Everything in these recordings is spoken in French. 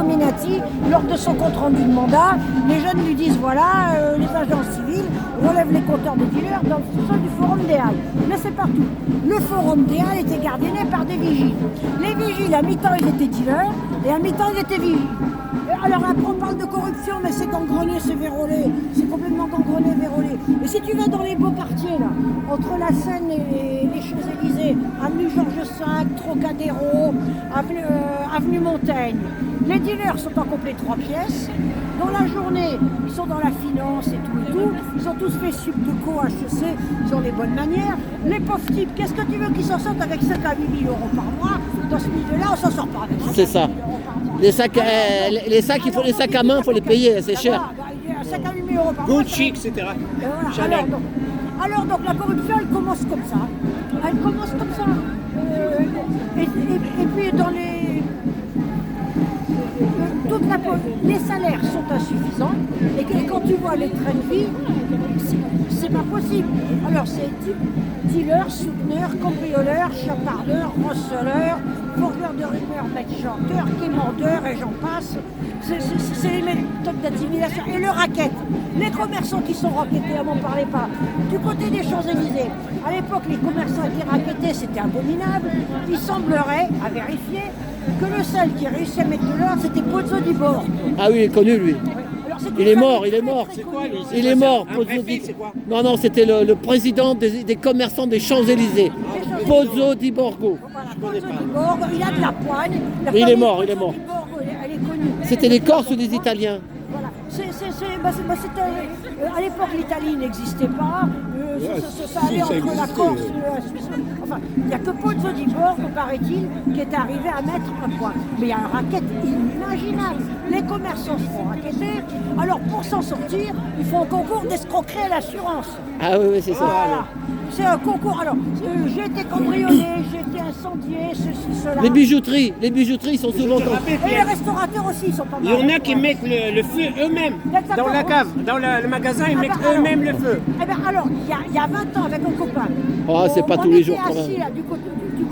Carminati, lors de son compte-rendu de mandat, les jeunes lui disent voilà, les agents civils relèvent les compteurs des dealers dans le sous-sol du Forum des Halles. Mais c'est partout. Le Forum des Halles était gardienné par des vigiles. Les vigiles, à mi-temps, ils étaient dealers et à mi-temps, ils étaient vigiles. Alors après on parle de corruption, mais c'est gangrené, c'est vérolé, c'est complètement gangrené, vérolé. Et si tu vas dans les beaux quartiers là, entre la Seine et les Champs-Élysées, avenue Georges V, Trocadéro, avenue Montaigne, les dealers sont en complet 3 pièces. Dans la journée, ils sont dans la finance et tout. Ils ont tous fait sup de co, HEC, ils ont les bonnes manières. Les pauvres types, qu'est-ce que tu veux qu'ils s'en sortent avec 5 à 8 000 euros par mois? Dans ce milieu-là, on s'en sort pas avec 5 C'est ça. Les sacs, il faut les sacs à main, il faut les payer, c'est cher. Un sac à 8 000 euros par mois. Gucci, etc. Voilà. Alors donc la corruption, elle commence comme ça. Elle commence comme ça. Et puis dans les salaires sont insuffisants et quand tu vois les trains de vie, c'est pas possible. Alors c'est dealer, souteneur, cambrioleur, chapardeur, receleur, vendeur de rumeurs, mec chanteur, quémandeur et j'en passe. C'est les méthodes d'intimidation. Et le racket, les commerçants qui sont rackettés, on m'en parlait pas. Du côté des Champs-Élysées, à l'époque les commerçants qui racketaient, c'était abominable. Il semblerait, à vérifier, que le seul qui a réussi à mettre de l'ordre, c'était Pozzo di Borgo. Ah oui, il est connu lui. Il est mort. C'est quoi lui? Il est mort. Pozzo di... c'est quoi? Non, c'était le président des commerçants des Champs-Élysées. Pozzo di Borgo. Voilà, Pozzo di Borgo, il a de la poigne. Il est mort. Pozzo di Borgo, elle est connue. C'était les Corses ou les Italiens? Voilà. À l'époque, l'Italie n'existait pas. Ça allait entre la Corse et la Suisse. Enfin, il n'y a que Pozzo di Borgo, paraît-il, qui est arrivé à mettre un point. Mais il y a un racket inimaginable. Les commerçants se font racketter. Alors, pour s'en sortir, ils font un concours d'escroquerie à l'assurance. Ah oui, c'est ça. Voilà. C'est un concours. Alors, j'ai été cambriolé, j'ai été incendié, ceci, cela. Les bijouteries sont souvent... Et les restaurateurs aussi, ils sont pas mal. Il y en a qui mettent le feu eux-mêmes. Dans la cave, dans le magasin, ils mettent eux-mêmes le feu. Eh bien alors, il y a 20 ans avec un copain. Oh, c'est pas tous les jours quand même. On était assis là, du côté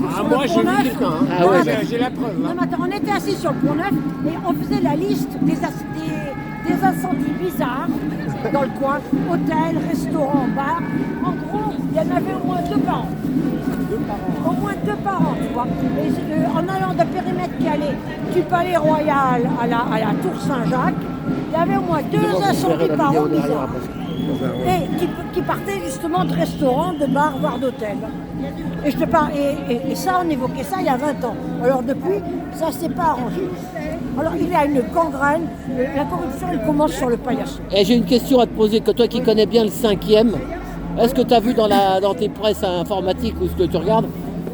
Moi j'ai vu quelqu'un. Ah ouais, j'ai la preuve. Non, mais attends, on était assis sur le Pont Neuf et on faisait la liste des incendies bizarres dans le coin, hôtel, restaurant, bar. En gros, il y en avait au moins 2 par an. Au moins 2 par an, tu vois. Et, en allant d'un périmètre qui allait du Palais Royal à la Tour Saint-Jacques, il y avait au moins 2 incendies par an bizarres. Et qui partaient justement de restaurants, de bars, voire d'hôtels. Et je te parle, et ça, on évoquait ça il y a 20 ans. Alors depuis, ça ne s'est pas arrangé. Alors il y a une gangrène, la corruption elle commence sur le paillasson. Et j'ai une question à te poser, que toi qui connais bien le 5e, est-ce que tu as vu dans tes presses informatiques ou ce que tu regardes,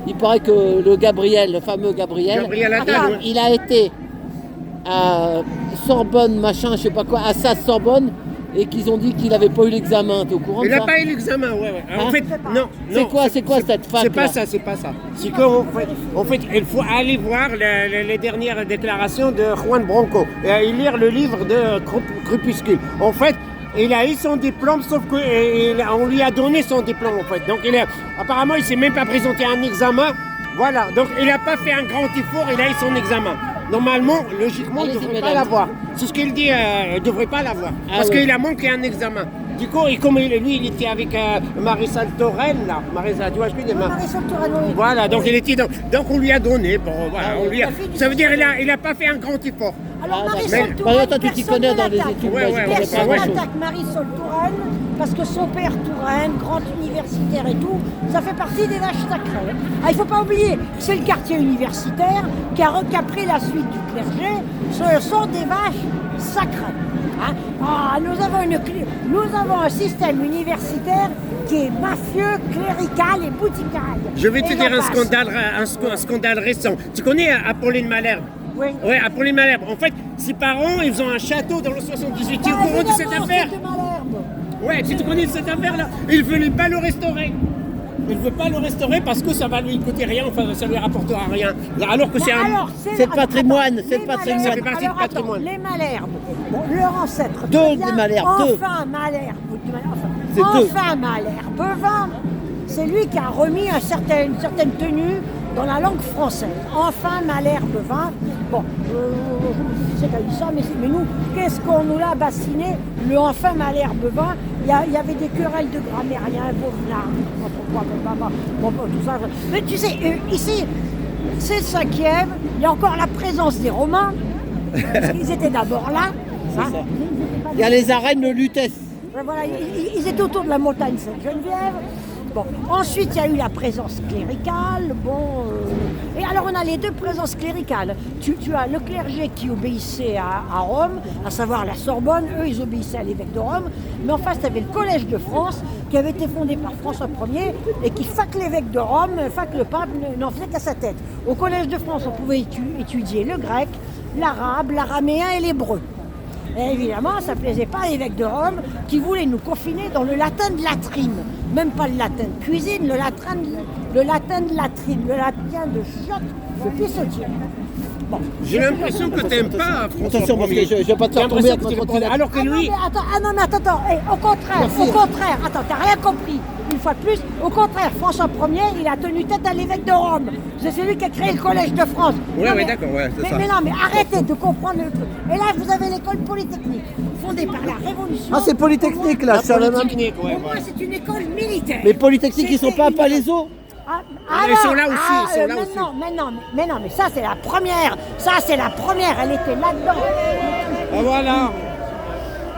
il paraît que le fameux Gabriel Attal, il a été à Sorbonne, machin, je sais pas quoi, à Sorbonne, et qu'ils ont dit qu'il n'avait pas eu l'examen. T'es au courant il de ça? n'a pas eu l'examen, ouais. Hein? En fait, non. C'est quoi cette fac? C'est pas ça. C'est qu'en fait, il faut aller voir les dernières déclarations de Juan Branco et lire le livre de Crépuscule. En fait, il a eu son diplôme, sauf qu'on lui a donné son diplôme, en fait. Donc, apparemment, il ne s'est même pas présenté à un examen. Voilà, donc il n'a pas fait un grand effort, il a eu son examen. Normalement, logiquement, il ne devrait pas l'avoir. C'est ce qu'il dit, il ne devrait pas l'avoir. Parce qu'il a manqué un examen. Du coup, comme lui, il était avec Marisol Touraine, là. Marisol, tu vois, je dis Marisol Touraine, oui. Voilà, donc il était donc on lui a donné. Bon, voilà, ça veut dire qu'il n'a pas fait un grand effort. Alors Marisol Touraine, toi, tu t'y connais dans les études. Personne n'attaque Marisol Touraine parce que son père Touraine, grand universitaire et tout, ça fait partie des vaches sacrées. Ah, il ne faut pas oublier, c'est le quartier universitaire qui a pris la suite du clergé. Ce sont des vaches sacrées. Hein? Ah, nous avons un système universitaire qui est mafieux, clérical et boutical. Je vais te dire un scandale récent. Tu connais Apolline Malherbe? Oui. Oui, Apolline Malherbe. En fait, ses parents, ils ont un château dans le 78. Tu es au courant de cette affaire? Ouais, tu connais cette affaire-là? Il ne veut pas le restaurer. Il ne veut pas le restaurer parce que ça va lui coûter rien, enfin ça lui rapportera rien. Alors que c'est le patrimoine, c'est le patrimoine. Ça fait partie du patrimoine. Les Malherbes, leur ancêtre. Deux Malherbes, enfin Malherbe. Enfin Malherbe, c'est lui qui a remis une certaine tenue dans la langue française. Enfin Malherbe 20. Bon, sais qui a dit ça, mais nous, qu'est-ce qu'on nous l'a bassiné, le enfin Malherbe 20. Il y avait des querelles de grammairiens, tout ça. Mais tu sais, ici, c'est le 5e, il y a encore la présence des Romains, parce qu'ils étaient d'abord là. Hein. Il y a les arènes de Lutèce. Voilà, ils étaient autour de la montagne Sainte-Geneviève. Bon. Ensuite, il y a eu la présence cléricale. Et alors, on a les deux présences cléricales. Tu as le clergé qui obéissait à Rome, à savoir la Sorbonne. Eux, ils obéissaient à l'évêque de Rome. Mais en face, tu avais le Collège de France, qui avait été fondé par François Ier et qui, fac l'évêque de Rome, fac le pape, n'en faisait qu'à sa tête. Au Collège de France, on pouvait étudier le grec, l'arabe, l'araméen et l'hébreu. Et évidemment, ça ne plaisait pas à l'évêque de Rome qui voulait nous confiner dans le latin de latrine. Même pas le latin de cuisine, le latin de latrine, le latin de chiotte, de pissotier. Bon. J'ai l'impression que tu n'aimes pas François Attention, parce que Ier. je ne vais pas te faire tomber avec ma trottinette. Alors que lui... Attends. Au contraire, attends, t'as rien compris. Une fois de plus, au contraire, François Ier, il a tenu tête à l'évêque de Rome. C'est celui qui a créé le Collège de France. Oui, d'accord, c'est ça. Mais non, mais arrêtez de comprendre le truc. Et là, vous avez l'école polytechnique, fondée par la Révolution. Ah, c'est Polytechnique là, ça va même. Pour moi, c'est une école militaire. Mais Polytechnique, ils sont pas à Palaiseau. Ils sont là aussi, mais non, mais ça c'est la première. Ça c'est la première, elle était là-dedans. Ah voilà.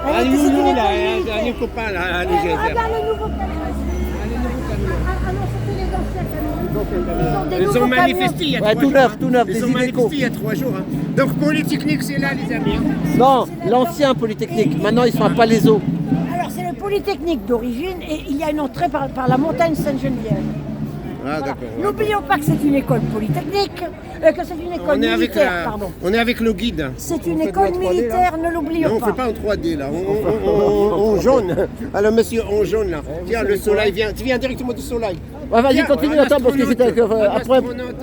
Elle était- Un c'est une loulou école là, militaire. un copain là, un Eh, légère. regarde le nouveau camion. Ah non, c'était les anciens camions. Ils ont nouveaux manifesté il y a Ouais, 3 tout jours. neuf, tout neuf, des Ils ont Iveco. manifesté il y a 3 jours. Donc Polytechnique, c'est là les amis. Non, l'ancien Polytechnique. Maintenant, ils sont à Palaiso. Alors c'est le Polytechnique d'origine et il y a une entrée par la montagne Sainte-Geneviève. Ah Voilà. d'accord. N'oublions pas que c'est une école polytechnique, que c'est une école militaire, pardon. On est avec le guide. C'est une école militaire, ne l'oublions Non, on ne fait pas. pas en 3D là, on jaune. Alors monsieur, on jaune là. Tiens, le soleil vient, tu viens directement du soleil. Ouais, vas-y, Tiens, continue, un attends, parce que c'était astronaute, un après. astronaute.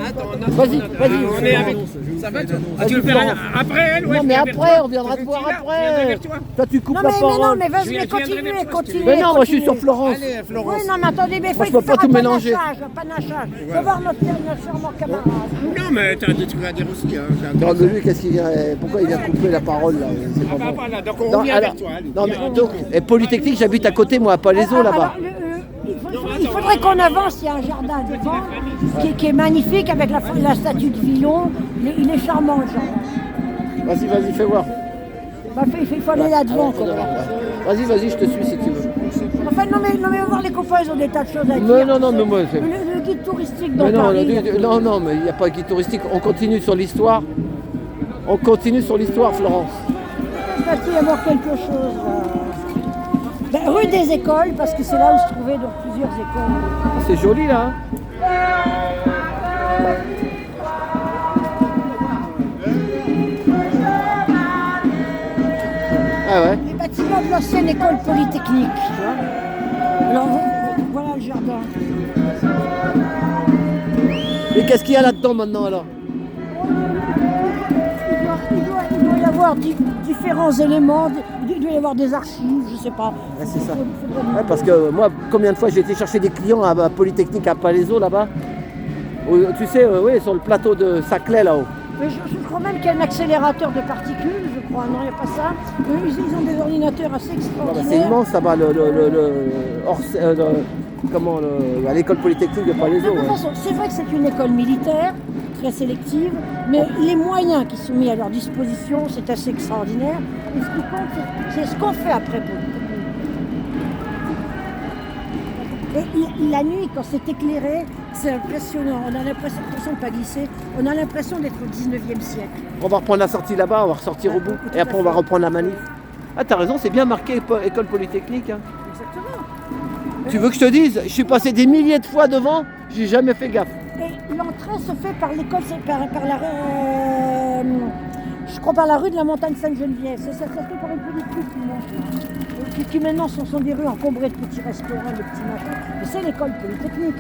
Attends, un Vas-y, astronaute. vas-y. On est avec. Ça va toi Tu veux Florence. faire après elle ouais, Non, je mais viens vers après, toi. on viendra te Tu voir viens, je viendrai après. vers toi. Toi, tu coupes Non la mais parole. mais vas-y, Je mais viendrai continuez, vers toi, continuez. Mais non, moi, je suis sur continuez. Florence. Allez Florence. Oui, non, mais attendez, mais Moi, je il peux faut pas faire tout un mélanger. panachage. Faut voir notre charmant camarade. Non mais t'as des trucs à dire aussi. Hein. Non, mais lui, qu'est-ce qu'il vient. Pourquoi il vient couper la parole là? C'est pas Ah bah bon. voilà, donc on Non, vient alors- vers toi. Allez, non, viens. mais donc, et Polytechnique, j'habite à côté, moi, à Palaiso là-bas. Alors, il faudrait qu'on avance, il y a un jardin devant qui est magnifique avec la statue de Villon. Il est charmant le jardin. Vas-y, fais voir. Bah, il faut aller là devant. quoi. Vas-y, je te suis si tu veux. Enfin, non mais on va voir les copains, ils ont des tas de choses à dire. Non, mais moi, c'est. Le guide touristique dans Mais non, Paris. non, mais il n'y a pas de guide touristique. On continue sur l'histoire. Florence. Parce qu'il y avoir quelque chose. Ben, rue des écoles, parce que c'est là où se trouvaient donc plusieurs écoles. C'est joli là. Ah ouais. Les bâtiments de l'ancienne école polytechnique. Tu vois. Alors voilà le jardin. Et qu'est-ce qu'il y a là-dedans maintenant alors? Il doit y avoir différents éléments, il doit y avoir des archives, je sais pas. Ouais, c'est ça. Faudrait- Ouais, parce que moi, combien de fois j'ai été chercher des clients à Polytechnique à Palaiso là-bas? Tu sais, oui, sur le plateau de Saclay là-haut. Mais je crois même qu'il y a un accélérateur de particules, je crois. Non, il n'y a pas ça. Ils ont des ordinateurs assez Ah bah, extraordinaires. c'est immense là-bas, à l'école Polytechnique de De Palaiso. toute Ouais. façon, c'est vrai que c'est une école militaire, très sélective, mais les moyens qui sont mis à leur disposition, c'est assez extraordinaire. Et ce qui compte, c'est ce qu'on fait après Polytechnique. Et la nuit, quand c'est éclairé, c'est impressionnant. On a l'impression, attention de ne pas glisser, on a l'impression d'être au 19e siècle. On va reprendre la sortie là-bas, on va ressortir au bout. Et après, on va reprendre la manif. Ah, t'as raison, c'est bien marqué école Polytechnique. Hein. Exactement. Tu veux que je te dise, je suis passé des milliers de fois devant, j'ai jamais fait gaffe. Et l'entrée se fait par l'école, c'est par je crois par la rue de la montagne Sainte-Geneviève. Ça se fait par une petite rue qui maintenant sont des rues encombrées de petits restaurants, de petits machins. Mais c'est l'école polytechnique.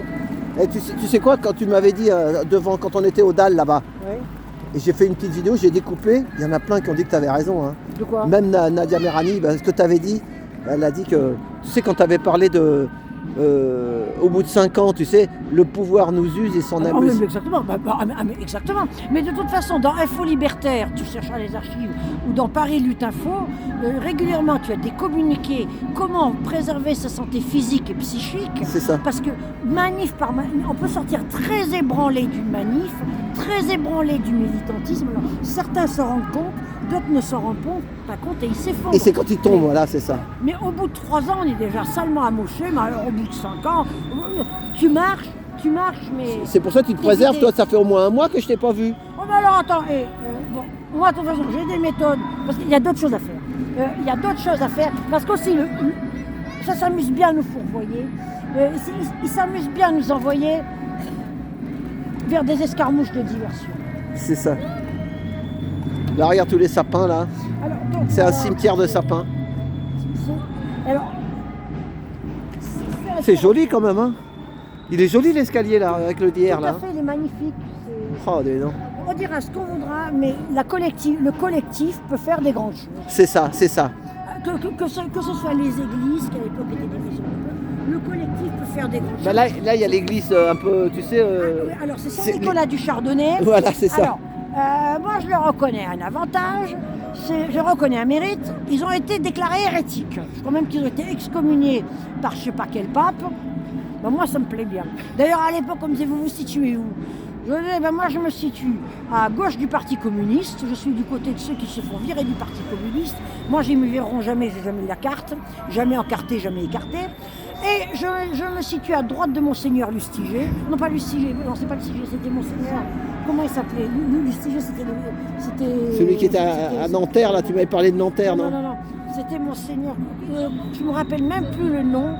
Et tu sais quoi, quand tu m'avais dit devant, quand on était au DAL là-bas, Oui. et j'ai fait une petite vidéo, j'ai découpé, il y en a plein qui ont dit que tu avais raison. Hein. De quoi? Même Nadia Merani, ce que tu avais dit, elle a dit que, tu sais, quand tu avais parlé de au bout de 5 ans, tu sais, le pouvoir nous use et s'en Ah, amuse. mais exactement, mais exactement. Mais de toute façon, dans Info Libertaire, tu chercheras les archives, ou dans Paris Lutte Info, régulièrement tu as des communiqués comment préserver sa santé physique et psychique. C'est ça. Parce que manif par manif, on peut sortir très ébranlé d'une manif, très ébranlé du militantisme. Alors, certains s'en rendent compte, d'autres ne s'en rendent pas compte et ils s'effondrent. Et c'est quand il tombe, voilà, c'est ça. Mais au bout de 3 ans, on est déjà salement amoché, mais alors au bout de 5 ans, tu marches, mais... C'est pour ça que tu te T'es préserves, vidé. toi, ça fait au moins un mois que je t'ai pas vu. Oh ben alors attends, bon, moi de toute façon j'ai des méthodes, parce qu'il y a d'autres choses à faire. Il y a d'autres choses à faire, parce qu'aussi ça s'amuse bien à nous fourvoyer, il s'amuse bien à nous envoyer vers des escarmouches de diversion. C'est ça. Là, regarde tous les sapins, là. Alors, donc, C'est un cimetière de sapins. Alors, C'est joli quand même, hein. Il est joli l'escalier, là, avec le dière, Tout à là. fait, il est magnifique. Oh, dis donc. On dira ce qu'on voudra, mais le collectif peut faire des grandes choses. C'est ça, c'est ça. Que ce soit les églises, qui à l'époque étaient des maisons de peuple, le collectif peut faire des grandes choses. Bah là, il y a l'église un peu, tu sais... Alors c'est c'est- Saint-Nicolas du Chardonnay. Voilà, c'est ça. Alors, moi je leur reconnais un avantage, je reconnais un mérite. Ils ont été déclarés hérétiques. Je crois même qu'ils ont été excommuniés par je sais pas quel pape. Ben, moi ça me plaît bien. D'ailleurs à l'époque, comme vous vous situez où? Je dis, ben, moi je me situe à gauche du Parti communiste. Je suis du côté de ceux qui se font virer du Parti communiste. Moi ils me vireront jamais, j'ai jamais eu la carte. Jamais encarté, jamais écarté. Et je me situe à droite de Monseigneur Lustiger. Non pas Lustiger, non c'est pas Lustiger, c'était Monseigneur. Comment il s'appelait? Lustiger c'était... Celui qui était à Nanterre, là, tu m'avais parlé de Nanterre, non? Non, c'était Monseigneur. Je me rappelle même plus le nom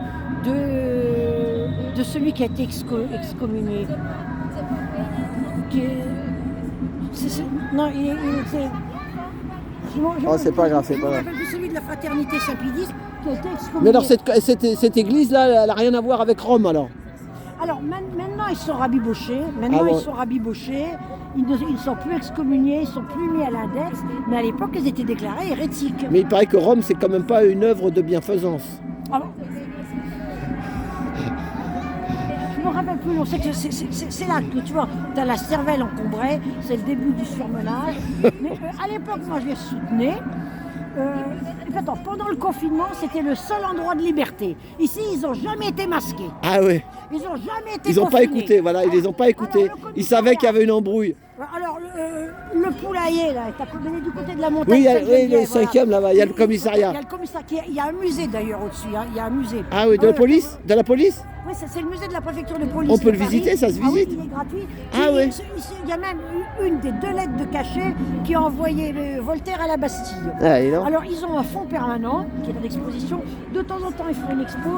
de celui qui a été excommunié. Non, il était... Oh, c'est pas grave, c'est pas Je me grave. rappelle plus celui de la fraternité Saint-Pédis qui a été excommunié. Mais alors, cette église-là, elle n'a rien à voir avec Rome, alors? Alors maintenant ils sont rabibochés, ils ne sont plus excommuniés, ils sont plus mis à l'index, mais à l'époque ils étaient déclarés hérétiques. Mais il paraît que Rome, c'est quand même pas une œuvre de bienfaisance. Ah bon. Je me rappelle plus, on sait que c'est là que tu vois, tu as la cervelle encombrée, c'est le début du surmenage. Mais à l'époque, moi je les soutenais. Attends, pendant le confinement, c'était le seul endroit de liberté. Ici, ils n'ont jamais été masqués. Ah ouais. Ils n'ont jamais été Ils n'ont pas confinés. écouté, voilà, ils les ont pas écoutés. Alors, le Ils savaient qu'il y avait une embrouille. Alors, le poulailler, là, t'as donné du côté de la montagne. Oui, Sainte-Geneviève, le cinquième là-bas, il y a le commissariat. Il y a le commissariat, il y a un musée d'ailleurs au-dessus, hein, il y a un musée. Ah oui, de la police? De la police? Oui, c'est le musée de la préfecture de police. On peut de le Paris. visiter, ça se Ah oui, visite? il est gratuit. Ah Et oui. Il y a même une des 2 lettres de cachet qui a envoyé Voltaire à la Bastille. Ah, et non. Alors, ils ont un fonds permanent qui est à l'exposition. De temps en temps, ils font une expo.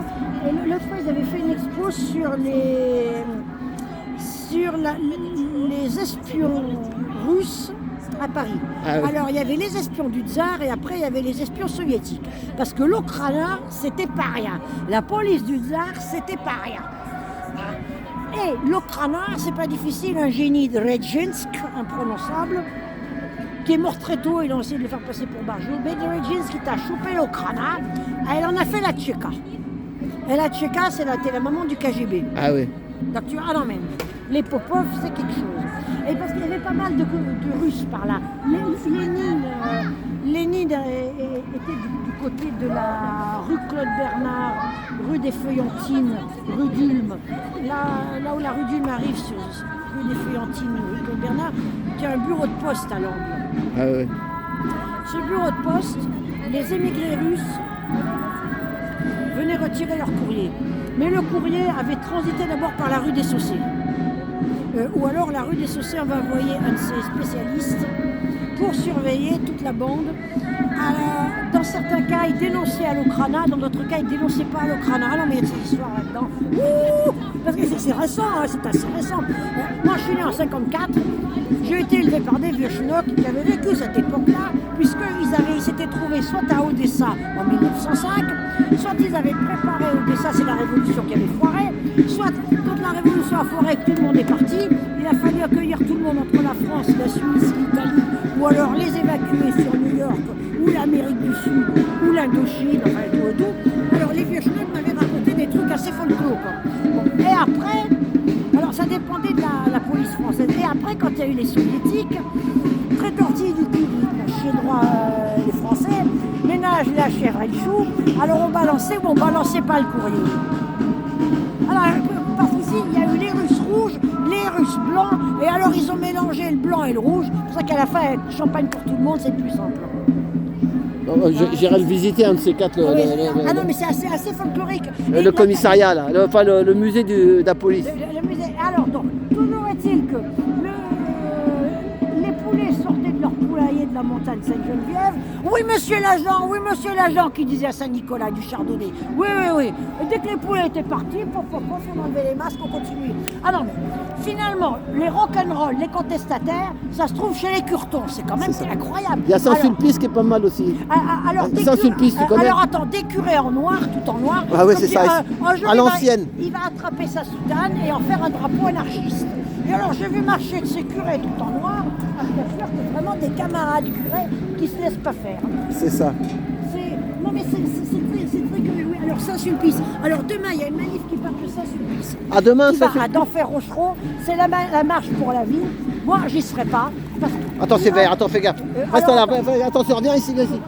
Et l'autre fois, ils avaient fait une expo sur les espions russes à Paris. Ah oui. Alors, il y avait les espions du tsar et après, il y avait les espions soviétiques. Parce que l'Okhrana, c'était pas rien. La police du tsar, c'était pas rien. Et l'Okhrana, c'est pas difficile, un génie de Redzinsk, imprononçable, qui est mort très tôt, ils ont essayé de le faire passer pour Barjou. Mais Redzinsk, qui t'a chopé l'Okhrana, elle en a fait la Tchéka. Et la Tchéka, c'était la maman du KGB. Ah oui. Donc tu vois, ah non mais les Popov, c'est quelque chose. Et parce qu'il y avait pas mal de Russes par là. Lénine était du côté de la rue Claude Bernard, rue des Feuillantines, rue d'Ulm. Là où la rue d'Ulm arrive sur rue des Feuillantines, rue Claude Bernard, qui a un bureau de poste à l'angle. Ah oui. Ce bureau de poste, les émigrés russes venaient retirer leur courrier. Mais le courrier avait transité d'abord par la rue des Saussaies. Ou alors la rue des Saussaies avait envoyé un de ses spécialistes pour surveiller toute la bande. Dans certains cas, il dénonçait à l'Okhrana, dans d'autres cas, il ne dénonçait pas à l'Okhrana. Ah non, mais il y a ces histoires là-dedans. Ouh, parce que c'est récent, hein, c'est assez récent. Moi, je suis né en 54. J'ai été élevé par des vieux chenocks qui avaient vécu cette époque-là, puisqu'ils s'étaient trouvés soit à Odessa en 1905, soit ils avaient préparé Odessa, c'est la révolution qui avait foiré, soit quand la révolution a foiré que tout le monde est parti, il a fallu accueillir tout le monde entre la France, la Suisse, l'Italie, ou alors les évacuer sur New York, ou l'Amérique du Sud, ou l'Indochine, enfin tout et tout. Alors les vieux chenocks m'avaient raconté des trucs assez folkloriques. clos, quoi. Bon, et après, alors ça dépendait de la police française. Et après, quand il y a eu les soviétiques, très tortillés du cul, chier droit les Français, ménage la chèvre et le chou, alors on balançait ou on balançait pas le courrier. Alors, parce qu'ici, il y a eu les Russes rouges, les Russes blancs, et alors ils ont mélangé le blanc et le rouge. C'est pour ça qu'à la fin, avec champagne pour tout le monde, c'est plus simple. J'irai le visiter, un de ces quatre. Ah non, mais c'est assez folklorique. Et Le commissariat, là, le musée de la police. le musée. Alors, donc, toujours est-il que les poulets sortaient de leur poulailler de la montagne Sainte-Geneviève. Oui, monsieur l'agent, qui disait à Saint-Nicolas du Chardonnay. Oui. Et dès que les poulets étaient partis, on enlevait les masques, on continuait. Ah non, mais finalement, les rock'n'roll, les contestataires, ça se trouve chez les Curtons. C'est quand même incroyable. Il y a Saint-Sulpice qui est pas mal aussi. Alors, Saint-Sulpice, tu connais? Alors attends, des curés en noir, tout en noir. Ah oui, Comme c'est si, ça. un jour, À l'ancienne. Il va attraper sa soutane et en faire un drapeau anarchiste. Et alors j'ai vu marcher de ces curés tout en noir, à Strasbourg, c'est vraiment des camarades curés qui se laissent pas faire. C'est ça. Non mais c'est très curieux. Oui. Alors Saint-Sulpice. Alors demain il y a une manif qui part de Saint-Sulpice. Ah, demain, qui va à Saint-Sulpice. d'Enfer-Rochereau. C'est la marche pour la ville. Moi j'y serai pas. Attends, c'est vert, attends, fais gaffe. Reste là, attention, reviens ici, vas-y.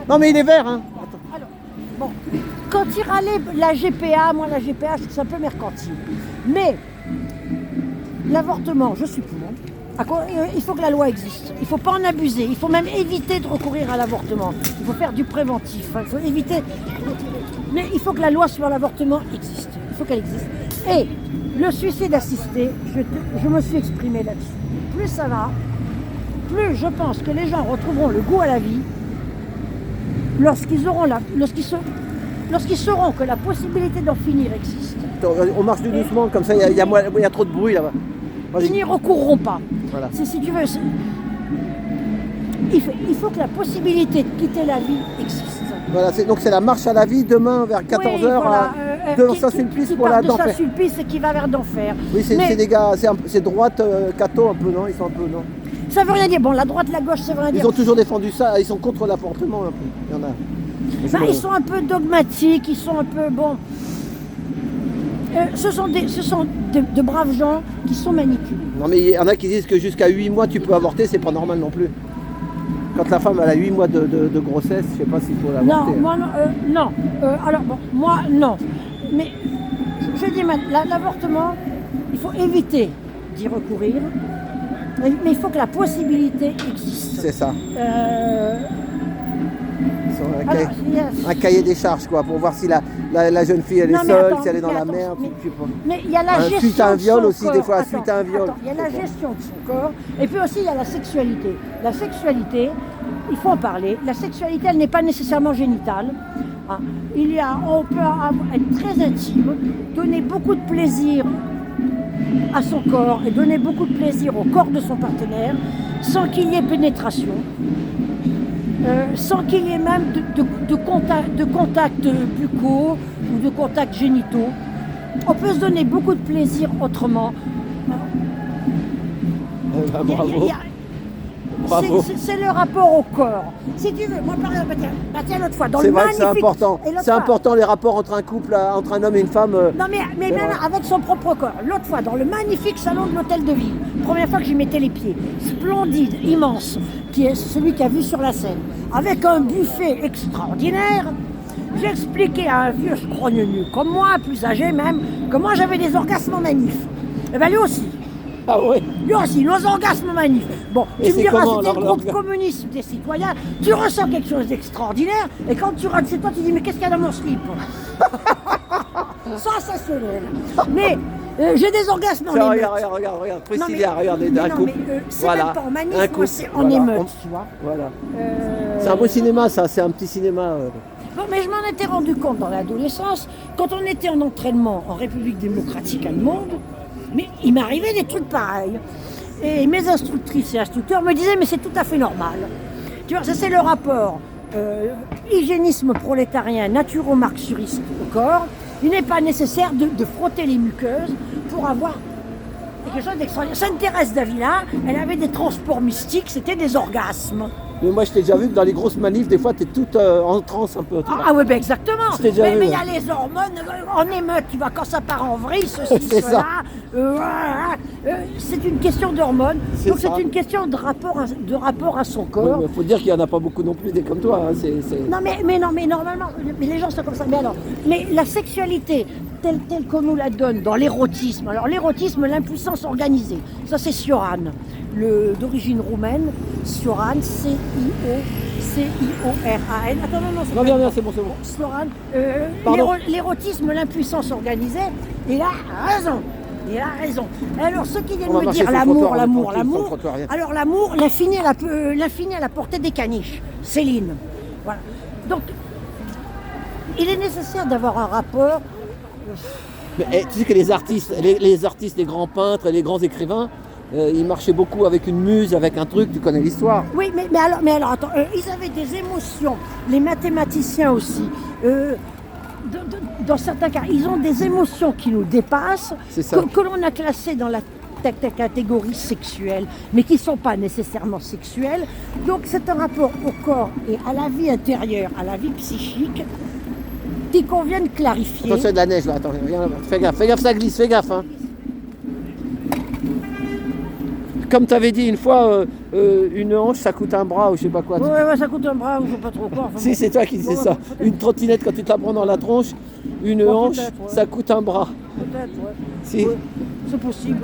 Non, mais il est vert, hein. Alors, bon, quand il râlait la GPA, moi la GPA, je trouve ça un peu mercantile. Mais l'avortement, je suis pour. Il faut que la loi existe. Il ne faut pas en abuser. Il faut même éviter de recourir à l'avortement. Il faut faire du préventif. Il faut éviter. Mais il faut que la loi sur l'avortement existe. Il faut qu'elle existe. Et le suicide assisté, je me suis exprimé là-dessus. Plus ça va, plus je pense que les gens retrouveront le goût à la vie lorsqu'ils sauront que la possibilité d'en finir existe. Attends, on marche tout doucement, comme ça, il y a trop de bruit là-bas. Ils n'y recourront pas. Voilà. Si tu veux, il faut que la possibilité de quitter la vie existe. Voilà, donc c'est la marche à la vie demain vers 14h voilà, de Saint-Sulpice pour la d'Enfer. Saint-Sulpice et qui va vers d'Enfer. Oui, c'est des gars, c'est droite, catho un peu, non? Ils sont un peu, non? Ça veut rien dire. Bon, la droite, la gauche, ça veut rien dire. Ils ont toujours défendu ça, ils sont contre l'avortement un peu. Il y en a. Ils sont un peu dogmatiques, ils sont un peu bon. Ce sont de braves gens qui sont manipulés. Non, mais il y en a qui disent que jusqu'à 8 mois tu peux avorter, c'est pas normal non plus. Quand la femme elle a 8 mois de grossesse, je sais pas s'il faut l'avorter. Non, moi non. Alors bon, moi non. Mais je dis l'avortement, il faut éviter d'y recourir. Mais il faut que la possibilité existe. C'est ça. Un cahier des charges quoi, pour voir si la jeune fille elle est seule, si elle est dans la mer. Mais il y a la gestion suite à un viol aussi, corps. des fois, suite à un viol. Il y a la gestion de son corps, et puis aussi il y a la sexualité. La sexualité, il faut en parler. La sexualité, elle n'est pas nécessairement génitale. Hein. On peut être très intime, donner beaucoup de plaisir à son corps et donner beaucoup de plaisir au corps de son partenaire sans qu'il y ait pénétration. Sans qu'il y ait même de contact buccaux ou de contacts génitaux. On peut se donner beaucoup de plaisir autrement. Bravo. Bravo. C'est le rapport au corps. Si tu veux, moi par exemple, tiens l'autre fois, dans le vrai magnifique... que c'est important. C'est important les rapports entre un couple, entre un homme et une femme. Non mais même avec son propre corps. L'autre fois, dans le magnifique salon de l'hôtel de ville, première fois que j'y mettais les pieds, splendide, immense, qui est celui qui a vu sur la scène, avec un buffet extraordinaire, j'expliquais à un vieux scrogneux comme moi, plus âgé même, que moi j'avais des orgasmes manifs. Et bien lui aussi. Ah ouais. Lui aussi, nos orgasmes manifs. Bon, tu me diras, c'était le groupe communiste des citoyens, tu ressens quelque chose d'extraordinaire, et quand tu rentres chez toi, tu dis, mais qu'est-ce qu'il y a dans mon slip? Sensationnel. Mais j'ai des orgasmes en émeute. Regarde, Priscilla, regardez d'un couple. C'est même pas en manif, c'est en émeute, tu vois. Voilà. C'est un beau cinéma, ça, c'est un petit cinéma. Bon, mais je m'en étais rendu compte dans l'adolescence, quand on était en entraînement en République démocratique allemande, mais il m'arrivait des trucs pareils. Et mes instructrices et instructeurs me disaient, mais c'est tout à fait normal. Tu vois, ça c'est le rapport hygiénisme prolétarien, naturo-marxuriste au corps. Il n'est pas nécessaire de frotter les muqueuses pour avoir quelque chose d'extraordinaire. Sainte Thérèse d'Avila, elle avait des transports mystiques, c'était des orgasmes. Mais moi, je t'ai déjà vu que dans les grosses manifs, des fois, tu es toute en transe un peu. Ah oui, ben exactement. Je t'ai déjà vu, Mais il y ouais. a les hormones, en émeute, tu vois, quand ça part en vrille, ceci, C'est cela. ça. C'est une question d'hormones, C'est donc ça. c'est une question de rapport à son Oui, corps. mais faut dire qu'il n'y en a pas beaucoup non plus des comme toi. Hein. Non, mais normalement, mais les gens sont comme ça. Mais la sexualité, telle qu'on nous la donne dans l'érotisme, alors l'érotisme, l'impuissance organisée, ça c'est Cioran, d'origine roumaine, Cioran, C-I-O-R-A-N. Attends, non, c'est Non, pas- bien, c'est bon. Cioran, Pardon. l'érotisme, l'impuissance organisée, il a raison. Il a raison. Alors, ceux qui viennent On va me marcher dire sur le l'amour, trottoir, l'amour, tranquille, sur le l'amour, trottoir, rien. alors l'amour, l'infini à la portée des caniches. Céline. Voilà. Donc, il est nécessaire d'avoir un rapport. Mais tu sais que les artistes, les grands peintres, les grands écrivains, ils marchaient beaucoup avec une muse, avec un truc, tu connais l'histoire. Oui, mais alors attends, ils avaient des émotions, les mathématiciens aussi. Dans certains cas, ils ont des émotions qui nous dépassent, C'est ça. que l'on a classées dans la catégorie sexuelle, mais qui ne sont pas nécessairement sexuelles. Donc c'est un rapport au corps et à la vie intérieure, à la vie psychique, qu'il convient de clarifier. Attention, il y a de la neige là, attends, viens là-bas. Fais gaffe, ça glisse, fais gaffe. Hein. Comme tu avais dit une fois, une hanche ça coûte un bras ou je sais pas quoi. Ouais, ça coûte un bras, ou je sais pas trop quoi. Enfin, Si, bon. c'est toi qui disais Ouais, ça. peut-être. Une trottinette quand tu te la prends dans la tronche, une Ouais, hanche, peut-être, ouais. ça coûte un bras. Peut-être, ouais. Si. Ouais, c'est possible.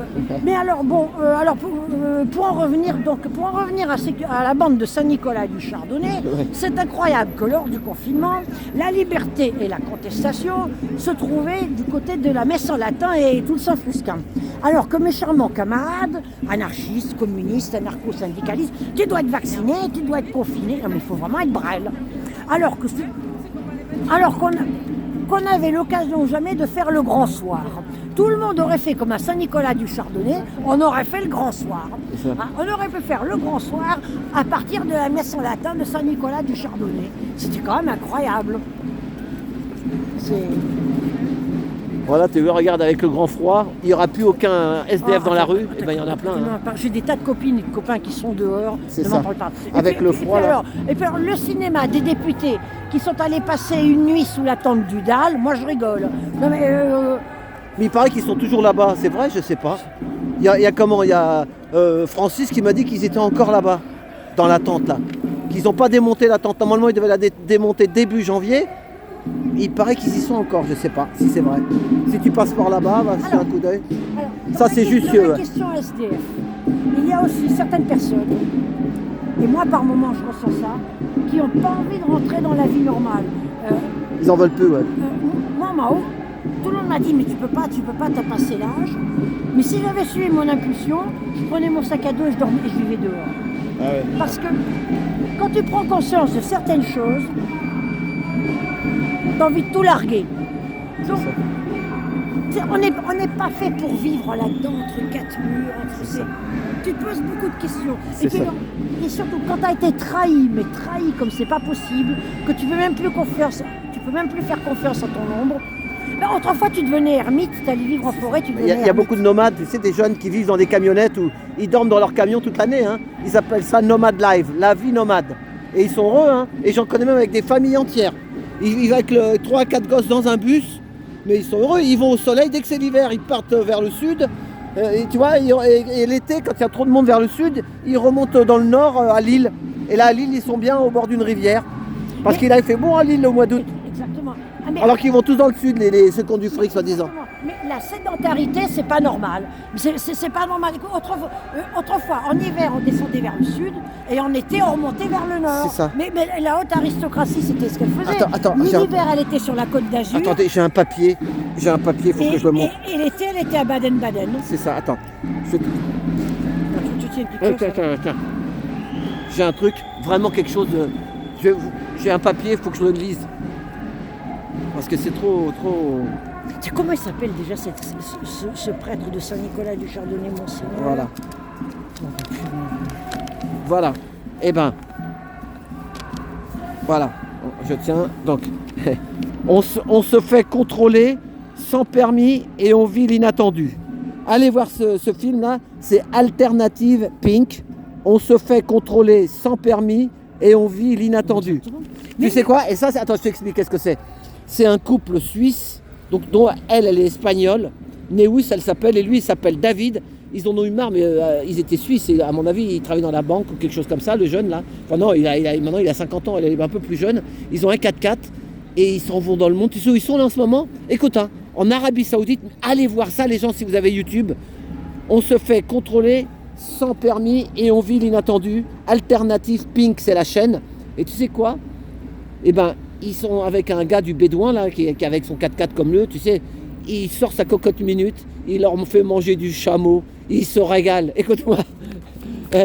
Mais alors bon, pour en revenir à la bande de Saint-Nicolas du Chardonnay, Ouais. c'est incroyable que lors du confinement, la liberté et la contestation se trouvaient du côté de la messe en latin et tout le s'enfusquant. Alors que mes charmants camarades, anarchistes, communistes, anarcho-syndicalistes, tu dois être vacciné, tu dois être confiné, non mais il faut vraiment être brêle. Alors qu'on avait l'occasion jamais de faire le grand soir. Tout le monde aurait fait comme à Saint-Nicolas du Chardonnay, on aurait fait le grand soir. C'est ça. Hein, on aurait pu faire le grand soir à partir de la messe en latin de Saint-Nicolas du Chardonnay. C'était quand même incroyable. C'est... Voilà, tu regarde avec le grand froid, il n'y aura plus aucun SDF Ah, dans la attends, rue, attends, et ben il y en a plein. attends, Hein. J'ai des tas de copines et de copains qui sont dehors. C'est ne ça. m'en parle pas. Avec le froid, là. Et puis alors, le cinéma des députés qui sont allés passer une nuit sous la tente du Dalle, moi je rigole. Non mais Mais il paraît qu'ils sont toujours là-bas, c'est vrai, je sais pas. Il y a Francis qui m'a dit qu'ils étaient encore là-bas, dans la tente là. Qu'ils n'ont pas démonté la tente. Normalement, ils devaient la démonter début janvier. Il paraît qu'ils y sont encore, je sais pas si c'est vrai. Si tu passes par là-bas, va jeter un coup d'œil. alors, Ça, c'est juste, la ouais. question SDF. Il y a aussi certaines personnes, et moi par moment je ressens ça, qui n'ont pas envie de rentrer dans la vie normale. Ils en veulent peu, ouais. Moi, Mao, tout le monde m'a dit mais tu peux pas, t'as passé l'âge. Mais si j'avais suivi mon impulsion, je prenais mon sac à dos et je dormais et je vivais dehors. Parce que quand tu prends conscience de certaines choses, t'as envie de tout larguer. Donc, on n'est pas fait pour vivre là-dedans entre quatre murs, tu te poses beaucoup de questions. C'est ça. Et surtout quand tu as été trahi, mais trahi comme c'est pas possible, que tu peux même plus faire confiance à ton ombre. Ben, autrefois tu devenais ermite, tu allais vivre en forêt, tu Il devenais y a ermite. beaucoup de nomades, tu sais, des jeunes qui vivent dans des camionnettes où ils dorment dans leur camion toute l'année. Hein. Ils appellent ça nomade life, la vie nomade. Et ils sont heureux, hein. Et j'en connais même avec des familles entières. Ils vivent avec 3 à 4 gosses dans un bus, mais ils sont heureux. Ils vont au soleil dès que c'est l'hiver, ils partent vers le sud. Et tu vois, et l'été, quand il y a trop de monde vers le sud, ils remontent dans le nord à Lille. Et là, à Lille, ils sont bien au bord d'une rivière. Parce qu'il avait fait bon à Lille au mois d'août. Exactement. Ah, mais- Alors qu'ils vont tous dans le sud, ceux qui ont du fric, soi-disant. Mais la sédentarité, c'est pas normal. C'est pas normal. Autrefois, en hiver, on descendait vers le sud et en été, on remontait vers le nord. C'est ça. Mais la haute aristocratie, c'était ce qu'elle faisait. Attends, L'hiver, elle était sur la côte d'Azur. Attendez, j'ai un papier, faut que je le montre. Et l'été, elle était à Baden-Baden. C'est ça, attends. Je- Tu tiens une petite chose, Tiens. J'ai un truc, vraiment quelque chose de... J'ai un papier, il faut que je le lise. Parce que c'est trop... C'est comment il s'appelle déjà ce prêtre de Saint-Nicolas du Chardonnay, Monseigneur? Voilà. Voilà. Eh ben... Voilà. Je tiens. Donc, on se fait contrôler sans permis et on vit l'inattendu. Allez voir ce film-là, c'est Alternative Pink. On se fait contrôler sans permis et on vit l'inattendu. Mais- Tu sais quoi? Et ça, attends, je t'explique qu'est-ce que c'est. C'est un couple suisse, donc dont elle est espagnole. Neuss, elle s'appelle, et lui, il s'appelle David. Ils en ont eu marre, mais ils étaient suisses, et à mon avis, ils travaillent dans la banque ou quelque chose comme ça, le jeune là. Enfin non, maintenant il a 50 ans, il est un peu plus jeune. Ils ont un 4x4 et ils s'en vont dans le monde. Tu sais où ils sont là en ce moment? Écoute, hein, en Arabie Saoudite, allez voir ça les gens si vous avez YouTube. On se fait contrôler sans permis et on vit l'inattendu. Alternative Pink, c'est la chaîne. Et tu sais quoi? Eh ben, ils sont avec un gars du Bédouin là, qui est avec son 4x4 comme eux, tu sais. Il sort sa cocotte minute, il leur fait manger du chameau, ils se régalent. Écoute-moi. Non,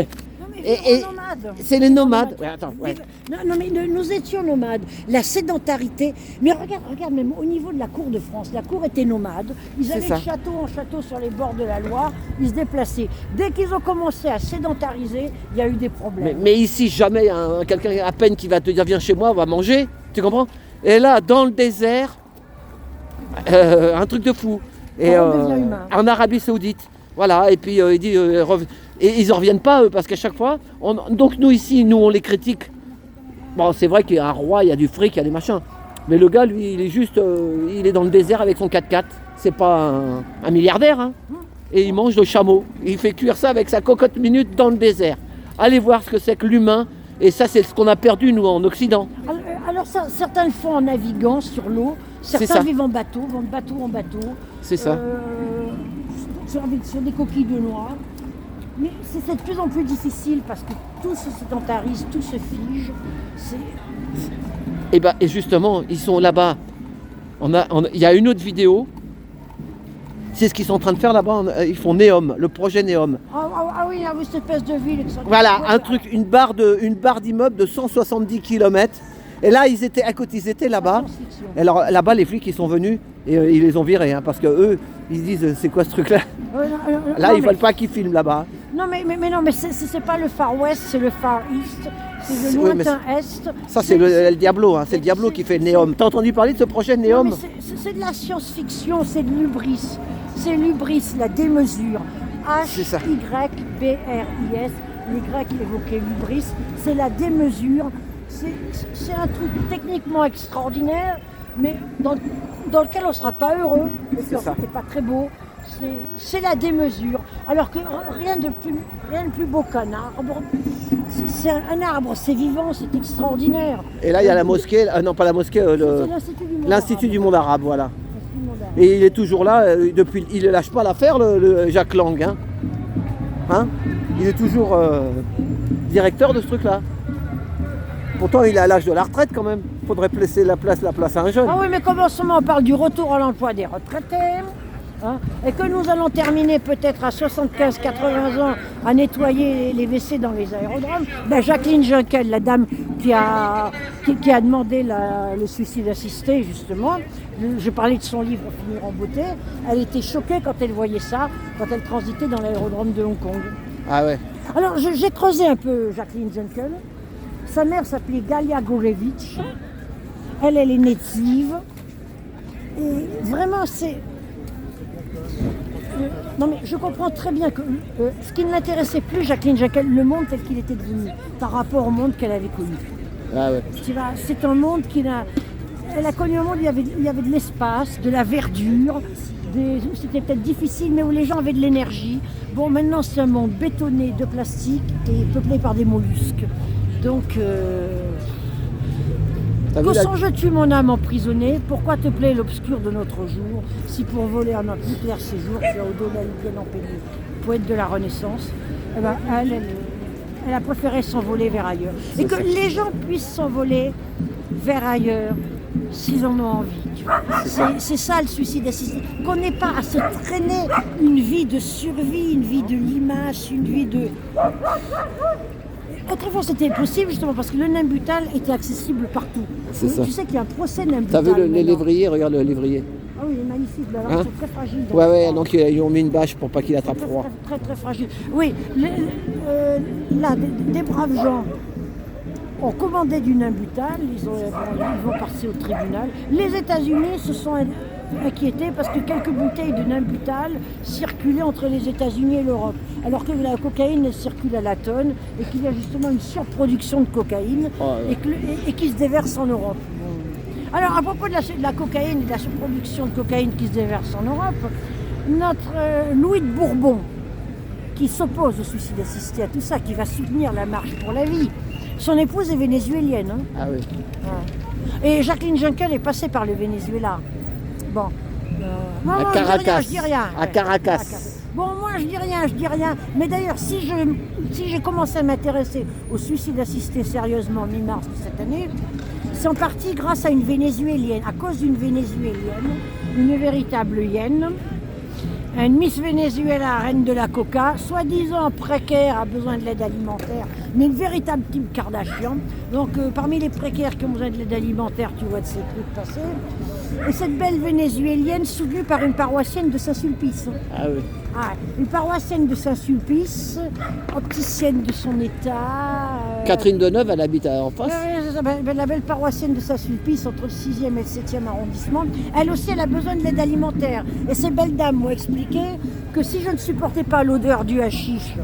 mais Et- vivre nomade. C'est les nomades. Ouais, attends, ouais. Non, mais nous étions nomades. La sédentarité. Mais regarde, même au niveau de la cour de France, la cour était nomade. Ils C'est allaient ça. de château en château sur les bords de la Loire. Ils se déplaçaient. Dès qu'ils ont commencé à sédentariser, il y a eu des problèmes. Mais ici, jamais quelqu'un à peine qui va te dire viens chez moi, on va manger. Tu comprends? Et là, dans le désert, un truc de fou. Et On devient humain. en Arabie Saoudite. Voilà, et puis il dit et ils en reviennent pas eux, parce qu'à chaque fois, donc nous ici, nous on les critique. Bon, c'est vrai qu'il y a un roi, il y a du fric, il y a des machins. Mais le gars, lui, il est juste, il est dans le désert avec son 4x4. C'est pas un milliardaire, hein. Et il mange le chameau. Il fait cuire ça avec sa cocotte minute dans le désert. Allez voir ce que c'est que l'humain. Et ça, c'est ce qu'on a perdu, nous, en Occident. Alors certains le font en naviguant sur l'eau. C'est ça. Certains vivent en bateau, vont de bateau en bateau. C'est ça. Sur des coquilles de noix. Mais c'est de plus en plus difficile parce que tout se sédentarise, tout se fige. Et justement, ils sont là-bas. Il y a une autre vidéo. C'est ce qu'ils sont en train de faire là-bas. Ils font Neom, le projet Neom. Ah oui, cette espèce de ville. Voilà, un truc, une barre d'immeuble de 170 km. Et là, ils étaient là-bas. Science-fiction. Alors là-bas, les flics, ils sont venus et ils les ont virés. Hein, parce que eux, ils se disent, c'est quoi ce truc-là? Là, ils veulent pas qu'ils filment là-bas. Non, mais c'est pas le Far West, c'est le Far East. C'est le Oui, mais lointain Est. Ça, c'est le Diablo. Hein, c'est le Diablo qui fait Neom. T'as entendu parler de ce projet Non, Neom? mais c'est de la science-fiction, c'est de l'ubris. C'est l'ubris, la démesure. C'est ça. H-Y-B-R-I-S. Les Grecs évoquaient l'ubris. C'est la démesure. C'est un truc techniquement extraordinaire, mais dans lequel on ne sera pas heureux. C'est ça. C'est pas très beau. C'est la démesure. Alors que rien de plus beau qu'un arbre. C'est un arbre, c'est vivant, c'est extraordinaire. Et là, il y a la mosquée. Non, pas la mosquée. C'est L'Institut du monde arabe, voilà. L'Institut du monde arabe. Et il est toujours là, depuis, il ne lâche pas l'affaire, le Jacques Lang. Hein, il est toujours directeur de ce truc-là. Pourtant, il est à l'âge de la retraite quand même. Il faudrait placer la place à un jeune. Ah oui, mais comme en ce moment on parle du retour à l'emploi des retraités, hein, et que nous allons terminer peut-être à 75-80 ans à nettoyer les WC dans les aérodromes, ben Jacqueline Junkel, la dame qui a demandé le suicide assisté justement, je parlais de son livre Finir en beauté, elle était choquée quand elle voyait ça, quand elle transitait dans l'aérodrome de Hong Kong. Ah ouais. Alors j'ai creusé un peu Jacqueline Junkel. Sa mère s'appelait Galia Gorevitch. Elle est native. Et vraiment, c'est... Non mais je comprends très bien que ce qui ne l'intéressait plus, Jacqueline Junkel, le monde tel qu'il était devenu, par rapport au monde qu'elle avait connu. Ah ouais. Tu vois, c'est un monde elle a connu un monde où il y avait de l'espace, de la verdure, c'était peut-être difficile, mais où les gens avaient de l'énergie. Bon, maintenant c'est un monde bétonné de plastique et peuplé par des mollusques. Donc, T'as vu que la- songes-tu, mon âme emprisonnée? Pourquoi te plaît l'obscur de notre jour? Si pour voler à notre clair séjour, tu as au-delà le bien empêché, poète de la Renaissance, eh ben, elle a préféré s'envoler vers ailleurs. Et que les gens puissent s'envoler vers ailleurs s'ils en ont envie. Tu vois. C'est ça le suicide assisté. Qu'on n'ait pas à se traîner une vie de survie, une vie de limace, une vie de... Autrefois, c'était possible justement parce que le nimbutal était accessible partout. C'est Et ça. Tu sais qu'il y a un procès T'as nimbutal. vu les maintenant. lévriers? Regarde le lévrier. Ah oui, il est magnifique. Là, Hein? ils sont très fragiles. Ouais, donc ils lui ont mis une bâche pour pas qu'il attrape Très, froid. très, très, très fragile. Oui, là, des braves gens ont commandé du nimbutal, ils vont passer au tribunal. Les États-Unis se sont inquiété parce que quelques bouteilles de Nambutal circulaient entre les États-Unis et l'Europe. Alors que la cocaïne elle circule à la tonne et qu'il y a justement une surproduction de cocaïne et qui se déverse en Europe. Alors à propos de la cocaïne et de la surproduction de cocaïne qui se déverse en Europe, notre Louis de Bourbon, qui s'oppose au suicide assisté, à tout ça, qui va soutenir la marche pour la vie, son épouse est vénézuélienne. Hein. Ah oui. Et Jacqueline Juncker est passée par le Venezuela. Bon. Non, À non, Caracas. je dis rien. À Caracas. Bon, moi je dis rien. Mais d'ailleurs, si j'ai commencé à m'intéresser au suicide assisté sérieusement en mi-mars de cette année, c'est en partie grâce à une Vénézuélienne, à cause d'une Vénézuélienne, une véritable hyène, une Miss Venezuela, reine de la coca, soi-disant précaire, a besoin de l'aide alimentaire, mais une véritable Kim Kardashian. Donc parmi les précaires qui ont besoin de l'aide alimentaire, tu vois de ces trucs passer. Et cette belle vénézuélienne soutenue par une paroissienne de Saint-Sulpice. Ah oui. Ah, une paroissienne de Saint-Sulpice, opticienne de son état. Catherine Deneuve, elle habite en face. La belle paroissienne de Saint-Sulpice, entre le 6e et le 7e arrondissement, elle aussi, elle a besoin de l'aide alimentaire. Et ces belles dames m'ont expliqué que si je ne supportais pas l'odeur du hashish,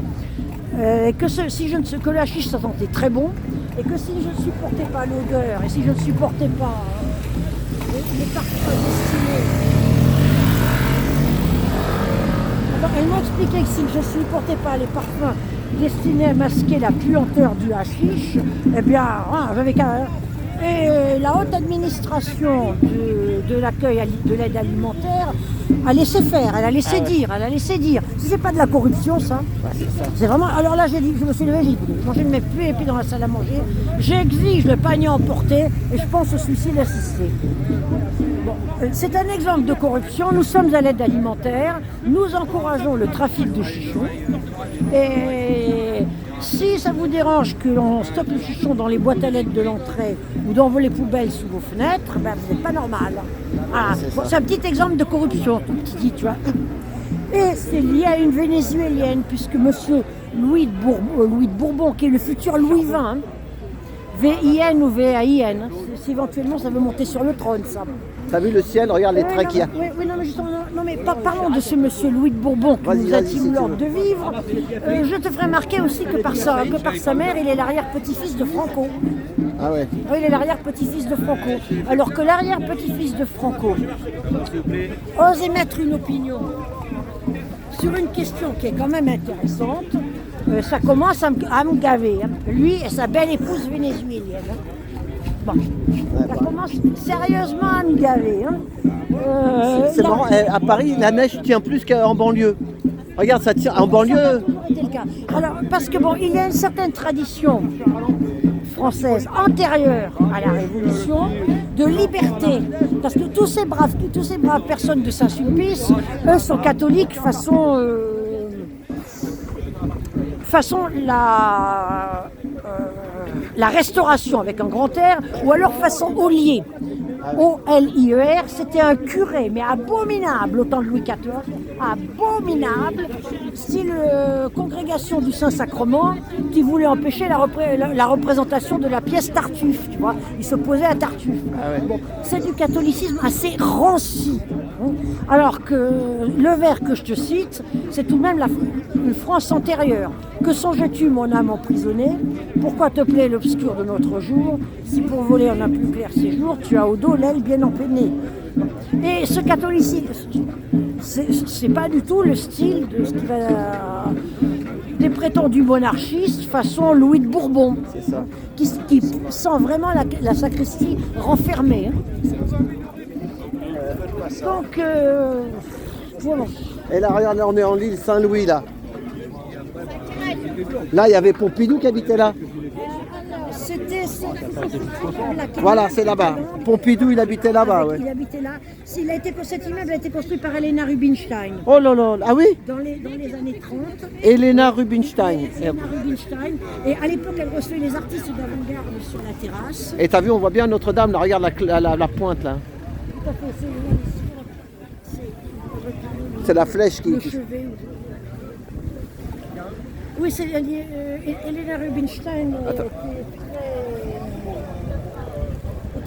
que le hashish ça sentait très bon, et que si je ne supportais pas l'odeur, et si je ne supportais pas les parfums destinés. Alors, elles m'ont expliqué que si je ne supportais pas les parfums destinés à masquer la puanteur du hashish, eh bien, j'avais qu'à... Et la haute administration de l'accueil de l'aide alimentaire a laissé faire, elle a laissé dire. Si c'est pas de la corruption, ça, c'est vraiment... Alors là, je me suis levé, j'ai dit, je ne mets plus les pieds dans la salle à manger, j'exige le panier emporté et je pense au suicide assisté. Bon, c'est un exemple de corruption, nous sommes à l'aide alimentaire, nous encourageons le trafic de chichons et... Si ça vous dérange que l'on stoppe le chichon dans les boîtes à lettres de l'entrée ou dans les poubelles sous vos fenêtres, ben vous n'êtes pas normal. Voilà. C'est un petit exemple de corruption, tout petit, tu vois. Et c'est lié à une vénézuélienne, puisque monsieur Louis de Bourbon, qui est le futur Louis XX, hein, V-I-N ou V-A-I-N, si éventuellement ça veut monter sur le trône, ça. T'as vu le ciel, regarde les traits qu'il y a. Oui, non, mais justement, parlons de ce monsieur Louis de Bourbon qui nous intime l'ordre de vivre. Je te ferai remarquer aussi que par sa mère, il est l'arrière-petit-fils de Franco. Ah ouais. Oui, il est l'arrière-petit-fils de Franco. Alors que l'arrière-petit-fils de Franco ose émettre une opinion sur une question qui est quand même intéressante, ça commence à me gaver. Hein. Lui et sa belle épouse vénézuélienne. Bon, ça commence sérieusement à me gaver. Hein. C'est marrant, à Paris, la neige tient plus qu'en banlieue. Regarde, ça tient en banlieue. Ça a toujours été le cas. Alors, parce que bon, il y a une certaine tradition française antérieure à la Révolution de liberté. Parce que tous ces braves personnes de Saint-Sulpice, eux sont catholiques façon la Restauration avec un grand R, ou alors façon Ollier. O-L-I-E-R, c'était un curé, mais abominable au temps de Louis XIV, abominable, style congrégation du Saint-Sacrement, qui voulait empêcher la représentation de la pièce Tartuffe, tu vois. Il s'opposait à Tartuffe. Ah ouais. Bon, c'est du catholicisme assez ranci. Hein. Alors que le vers que je te cite, c'est tout de même une France antérieure. Que songes-tu, mon âme emprisonnée? Pourquoi te plaît l'obscur de notre jour? Si pour voler en un plus clair séjour, tu as au dos l'aile bien empennée. Et ce catholicisme, c'est pas du tout le style de ce qui va des prétendus monarchistes façon Louis de Bourbon, C'est ça. qui sent vraiment la sacristie renfermée. Hein. Donc, voilà. Et là, regarde, là, on est en l'île Saint-Louis, là. Là, il y avait Pompidou qui habitait là. Voilà, c'est là-bas. Pompidou, il habitait là-bas, ouais. Il habitait là. Cet immeuble a été construit par Helena Rubinstein. Oh là là, ah oui? Dans les années 30. Helena Rubinstein. Helena Rubinstein. Et à l'époque, elle recevait les artistes d'avant-garde sur la terrasse. Et t'as vu, on voit bien Notre-Dame, là, regarde la pointe, là. Tout à fait, C'est la flèche qui... le chevet. Oui, c'est Helena Rubinstein qui est très...